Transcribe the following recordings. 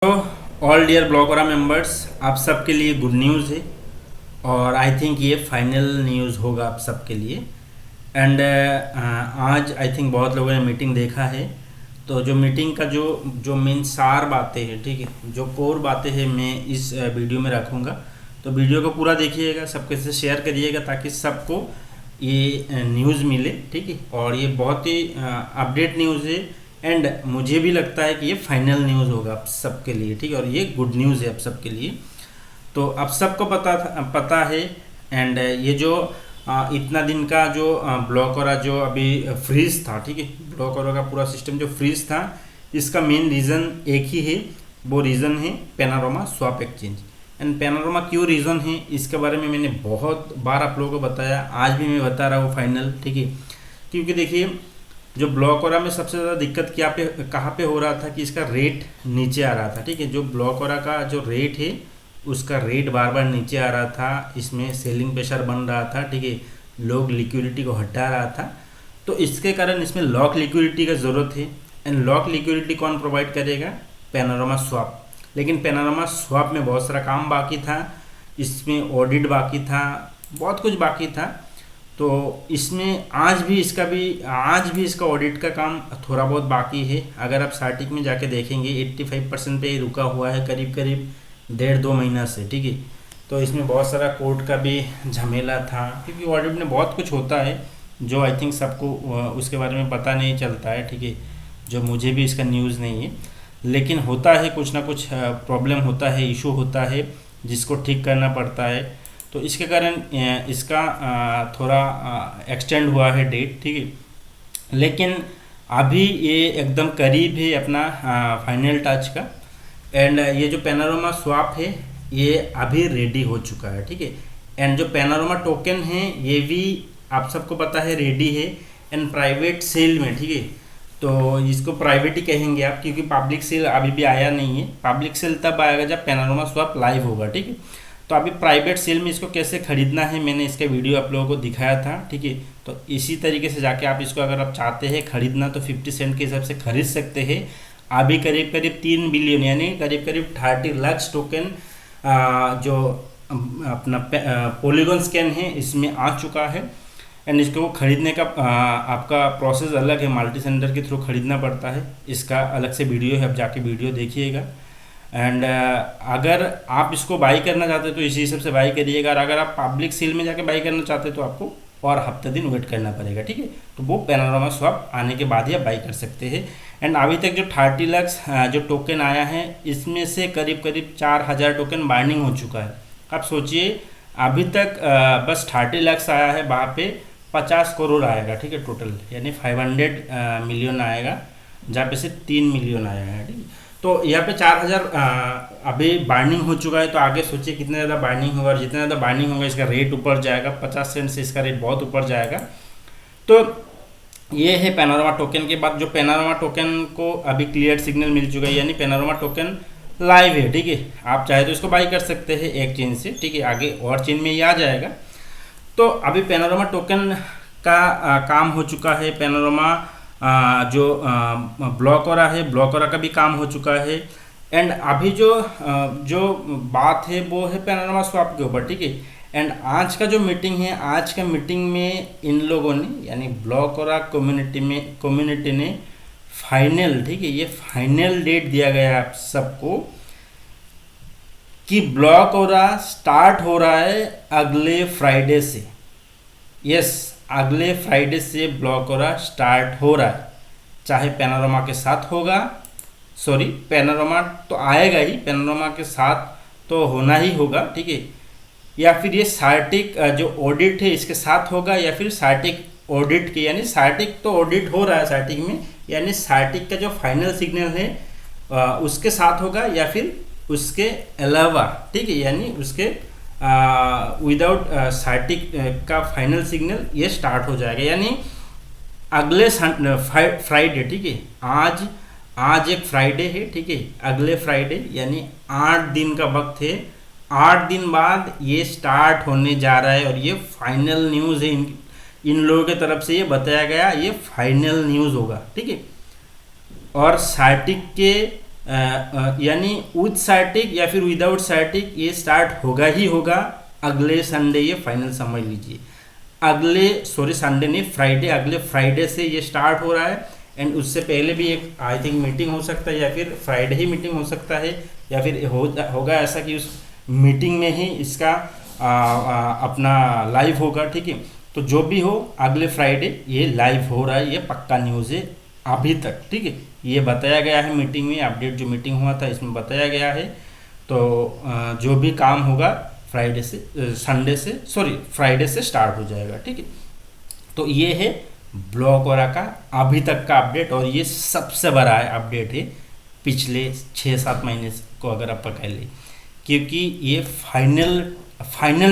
तो all dear ब्लॉकरा members, आप सबके लिए गुड न्यूज़ है और आई थिंक ये फाइनल न्यूज़ होगा आप सबके लिए। एंड आज आई थिंक बहुत लोगों ने मीटिंग देखा है। तो जो मीटिंग का जो जो मेन सार बातें हैं, ठीक है, जो कोर बातें हैं, मैं इस वीडियो में रखूँगा। तो वीडियो को पूरा देखिएगा, सबके से शेयर करिएगा ताकि सबको ये न्यूज़ मिले, ठीक है। और ये बहुत ही अपडेट न्यूज़ है एंड मुझे भी लगता है कि ये फाइनल न्यूज़ होगा आप सबके लिए, ठीक है। और ये गुड न्यूज़ है आप सबके लिए। तो आप सबको पता है। एंड ये जो इतना दिन का जो ब्लॉकरा जो अभी फ्रीज था, ठीक है, ब्लॉकरा का पूरा सिस्टम जो फ्रीज था, इसका मेन रीज़न एक ही है। वो रीज़न है panorama swap exchange. And panorama क्यों रीज़न है, इसके बारे में मैंने बहुत बार आप लोगों को बताया, आज भी मैं बता रहा हूँ फाइनल, ठीक है। क्योंकि देखिए, जो ब्लॉकरा में सबसे ज़्यादा दिक्कत कहाँ पे हो रहा था कि इसका रेट नीचे आ रहा था, ठीक है। जो ब्लॉकरा का जो रेट है उसका रेट बार बार नीचे आ रहा था, इसमें सेलिंग प्रेशर बन रहा था, ठीक है। लोग लिक्विडिटी को हटा रहा था, तो इसके कारण इसमें लॉक लिक्विडिटी का ज़रूरत है। एंड लॉक लिक्विडिटी कौन प्रोवाइड करेगा? Panorama swap. लेकिन पैनोरामा स्वैप में बहुत सारा काम बाकी था, इसमें ऑडिट बाकी था, बहुत कुछ बाकी था। तो इसमें आज भी इसका ऑडिट का काम थोड़ा बहुत बाकी है। अगर आप स्टार्टिंग में जाके देखेंगे 85% पे रुका हुआ है, करीब करीब 1.5-2 महीना से, ठीक है। तो इसमें बहुत सारा कोर्ट का भी झमेला था, क्योंकि ऑडिट में बहुत कुछ होता है जो आई थिंक सबको उसके बारे में पता नहीं चलता है, ठीक है। जो मुझे भी इसका न्यूज़ नहीं है, लेकिन होता है, कुछ ना कुछ प्रॉब्लम होता है, इशू होता है, जिसको ठीक करना पड़ता है। तो इसके कारण इसका थोड़ा एक्सटेंड हुआ है डेट, ठीक है। लेकिन अभी ये एकदम करीब है अपना फाइनल टच का। एंड ये जो पैनोरामा स्वैप है ये अभी रेडी हो चुका है, ठीक है। एंड जो पैनोरामा टोकन है ये भी आप सबको पता है रेडी है एंड प्राइवेट सेल में, ठीक है। तो इसको प्राइवेट ही कहेंगे आप, क्योंकि पब्लिक सेल अभी भी आया नहीं है। पब्लिक सेल तब आएगा जब पैनोरामा स्वैप लाइव होगा, ठीक है। तो अभी प्राइवेट सेल में इसको कैसे खरीदना है मैंने इसका वीडियो आप लोगों को दिखाया था, ठीक है। तो इसी तरीके से जाके आप इसको अगर आप चाहते हैं खरीदना तो 50 सेंट के हिसाब से खरीद सकते हैं। अभी करीब करीब 3 बिलियन यानी करीब करीब 30 लाख टोकन जो अपना पॉलीगॉन स्कैन है इसमें आ चुका है। एंड इसको खरीदने का आपका प्रोसेस अलग है, मल्टी सेंडर के थ्रू खरीदना पड़ता है, इसका अलग से वीडियो है, आप जाके वीडियो देखिएगा। एंड अगर आप इसको बाई करना चाहते हो तो इसी हिसाब से बाई करिएगा, और अगर आप पब्लिक सेल में जाके बाई करना चाहते हो तो आपको और हफ्ते दिन वेट करना पड़ेगा, ठीक है। तो वो पैनोरामा स्वैप आने के बाद ही आप बाई कर सकते हैं। एंड अभी तक जो 30 लाख जो टोकन आया है इसमें से करीब करीब 4000 टोकन बाइंडिंग हो चुका है। आप सोचिए, अभी तक बस 30 लाख आया है, वहाँ पे 50 करोड़ आएगा, ठीक है, टोटल, यानी 500 मिलियन आएगा, जहाँ पे से 3 मिलियन आया है, ठीक है। तो यहाँ पे 4000 अभी बाइंडिंग हो चुका है। तो आगे सोचिए कितना ज़्यादा बाइंडिंग होगा, और जितना ज़्यादा बाइंडिंग होगा इसका रेट ऊपर जाएगा, 50 सेंट से इसका रेट बहुत ऊपर जाएगा। तो ये है पैनोरामा टोकन के बाद। जो पैनोरामा टोकन को अभी क्लियर सिग्नल मिल चुका है, यानी पैनोरामा टोकन लाइव है, ठीक है। आप चाहे तो इसको बाई कर सकते हैं एक चेन से, ठीक है, आगे और चेन में ये आ जाएगा। तो अभी पैनोरामा टोकन का काम हो चुका है। पैनोरामा जो ब्लॉकरा है, ब्लॉकरा का भी काम हो चुका है। एंड अभी जो बात है वो है पैनोरामा स्वैप के ऊपर, ठीक है। एंड आज का जो मीटिंग है, आज का मीटिंग में इन लोगों ने यानी ब्लॉकरा कम्युनिटी ने फाइनल, ठीक है, ये फाइनल डेट दिया गया है आप सबको कि ब्लॉकरा स्टार्ट हो रहा है अगले फ्राइडे से। यस, अगले फ्राइडे से ब्लॉकरा स्टार्ट हो रहा है। चाहे पैनोरामा के साथ होगा, सॉरी, पैनोरामा तो आएगा ही, पैनोरामा के साथ तो होना ही होगा, ठीक है। या फिर ये सार्टिक जो ऑडिट है इसके साथ होगा, या फिर सार्टिक ऑडिट के, यानी सार्टिक तो ऑडिट हो रहा है सार्टिक में, यानी सार्टिक का जो फाइनल सिग्नल है उसके साथ होगा, या फिर उसके अलावा, ठीक है, यानी उसके विदाउट सार्टिक का फाइनल सिग्नल ये स्टार्ट हो जाएगा। यानी अगले फ्राइडे, ठीक है, आज एक फ्राइडे है, ठीक है, अगले फ्राइडे यानी 8 दिन का वक्त है, 8 दिन बाद ये स्टार्ट होने जा रहा है। और ये फाइनल न्यूज़ है, इन लोगों की तरफ से ये बताया गया, ये फाइनल न्यूज़ होगा, ठीक है। और सार्टिक के यानी विद साइटिक या फिर विदाउट साइटिक ये स्टार्ट होगा ही होगा अगले संडे, ये फाइनल समझ लीजिए। संडे नहीं, फ्राइडे, अगले फ्राइडे से ये स्टार्ट हो रहा है। एंड उससे पहले भी एक आई थिंक मीटिंग हो सकता है, या फिर फ्राइडे ही मीटिंग हो सकता है, या फिर होगा ऐसा कि उस मीटिंग में ही इसका अपना लाइव होगा, ठीक है। तो जो भी हो अगले फ्राइडे ये लाइव हो रहा है, ये पक्का न्यूज़ है अभी तक, ठीक है। ये बताया गया है मीटिंग में, अपडेट जो मीटिंग हुआ था इसमें बताया गया है। तो जो भी काम होगा फ्राइडे से स्टार्ट हो जाएगा, ठीक है। तो ये है ब्लॉकओरा का अभी तक का अपडेट, और ये सबसे बड़ा अपडेट है पिछले 6-7 महीने को अगर आप पकड़ लें, क्योंकि ये फाइनल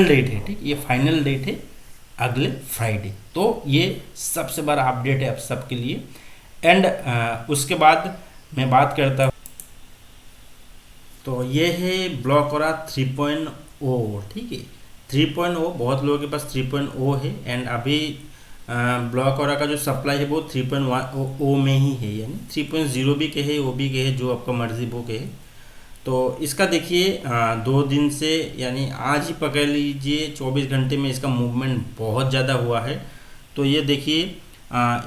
डेट है, ठीक। ये फाइनल डेट है अगले फ्राइडे। तो ये सबसे बड़ा अपडेट है आप सबके लिए। एंड उसके बाद मैं बात करता हूँ, तो ये है ब्लॉकओरा 3.0, ठीक है। 3.0 बहुत लोगों के पास 3.0 है, एंड अभी ब्लॉकओरा का जो सप्लाई है वो 3.1 में ही है, यानी 3.0 भी कहे, वो भी कहे, जो आपका मर्जी वो कहे। तो इसका देखिए 2 दिन से, यानी आज ही पकड़ लीजिए 24 घंटे में इसका मूवमेंट बहुत ज़्यादा हुआ है। तो ये देखिए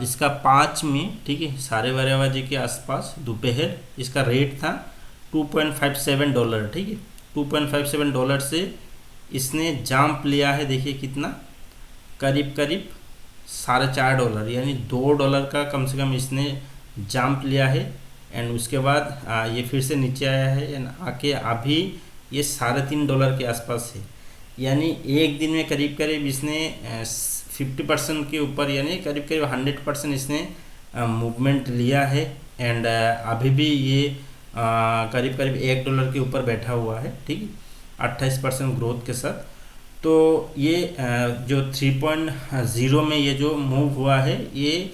इसका 5 में, ठीक है, $12:30 के आसपास दोपहर इसका रेट था $2.57, ठीक है। $2.57 से इसने जंप लिया है, देखिए कितना, करीब $4.5, यानी $2 का कम से कम इसने जंप लिया है। एंड उसके बाद ये फिर से नीचे आया है, एंड आके अभी ये $3.5 के आसपास है, यानी एक दिन में करीब इसने 50% के ऊपर, यानी करीब 100% इसने मूवमेंट लिया है। एंड अभी भी ये करीब $1 के ऊपर बैठा हुआ है, ठीक है, 28% ग्रोथ के साथ। तो ये जो 3.0 में ये जो मूव हुआ है, ये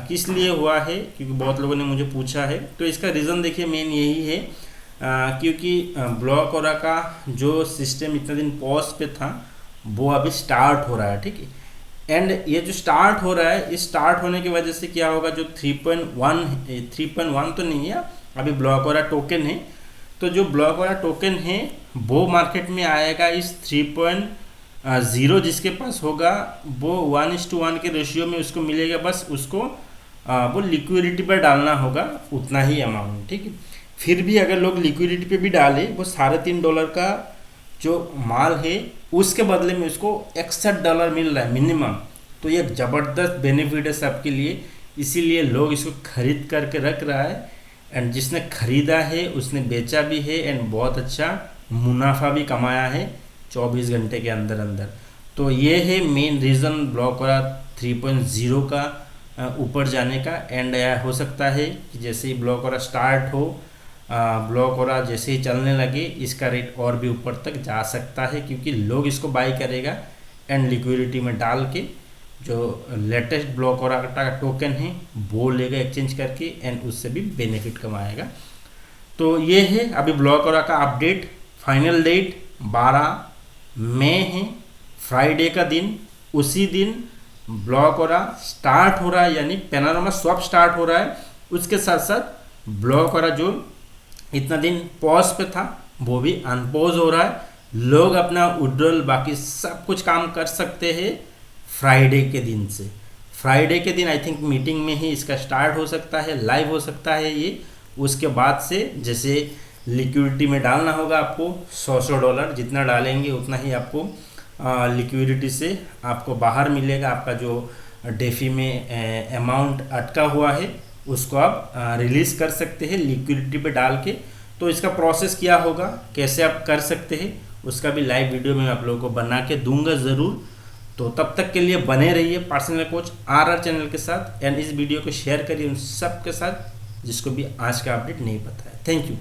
किस लिए हुआ है, क्योंकि बहुत लोगों ने मुझे पूछा है। तो इसका रीज़न देखिए मेन यही है, क्योंकि ब्लॉकओरा का जो सिस्टम इतना दिन पॉज पे था वो अभी स्टार्ट हो रहा है, ठीक है। एंड ये जो स्टार्ट हो रहा है, इस स्टार्ट होने की वजह से क्या होगा, जो 3.1 तो नहीं है, अभी ब्लॉकओरा टोकन है। तो जो ब्लॉकओरा टोकन है वो मार्केट में आएगा इस 3.0 जिसके पास होगा वो 1:1 के रेशियो में उसको मिलेगा। बस उसको वो लिक्विडिटी पर डालना होगा उतना ही अमाउंट, ठीक है। फिर भी अगर लोग लिक्विडिटी पे भी डाले, वो $3.5 का जो माल है उसके बदले में उसको $61 मिल रहा है मिनिमम। तो ये ज़बरदस्त बेनिफिट है सबके लिए, इसीलिए लोग इसको खरीद करके रख रहा है। एंड जिसने खरीदा है उसने बेचा भी है, एंड बहुत अच्छा मुनाफा भी कमाया है 24 घंटे के अंदर। तो ये है मेन रीज़न ब्लॉकओरा 3.0 का ऊपर जाने का। एंड हो सकता है कि जैसे ही ब्लॉकओरा स्टार्ट हो, ब्लॉकओरा जैसे ही चलने लगे, इसका रेट और भी ऊपर तक जा सकता है, क्योंकि लोग इसको बाई करेगा एंड लिक्विडिटी में डाल के जो लेटेस्ट ब्लॉकओरा का टोकन है वो लेगा एक्सचेंज करके, एंड उससे भी बेनिफिट कमाएगा। तो ये है अभी ब्लॉकओरा का अपडेट। फाइनल डेट 12 मई है, फ्राइडे का दिन। उसी दिन ब्लॉकओरा स्टार्ट हो रहा है, यानी पैनोरामा स्वैप स्टार्ट हो रहा है। उसके साथ साथ ब्लॉकओरा जो इतना दिन पॉज पे था वो भी अनपॉज हो रहा है। लोग अपना विड्रॉल बाकी सब कुछ काम कर सकते हैं फ्राइडे के दिन से। फ्राइडे के दिन आई थिंक मीटिंग में ही इसका स्टार्ट हो सकता है, लाइव हो सकता है ये। उसके बाद से जैसे लिक्विडिटी में डालना होगा आपको $100 जितना डालेंगे उतना ही आपको लिक्विडिटी से आपको बाहर मिलेगा। आपका जो डेफी में अमाउंट अटका हुआ है उसको आप रिलीज़ कर सकते हैं लिक्विडिटी पे डाल के। तो इसका प्रोसेस क्या होगा, कैसे आप कर सकते हैं, उसका भी लाइव वीडियो मैं आप लोगों को बना के दूंगा ज़रूर। तो तब तक के लिए बने रहिए पर्सनल कोच RR चैनल के साथ, एंड इस वीडियो को शेयर करिए उन सब के साथ जिसको भी आज का अपडेट नहीं पता है। Thank you.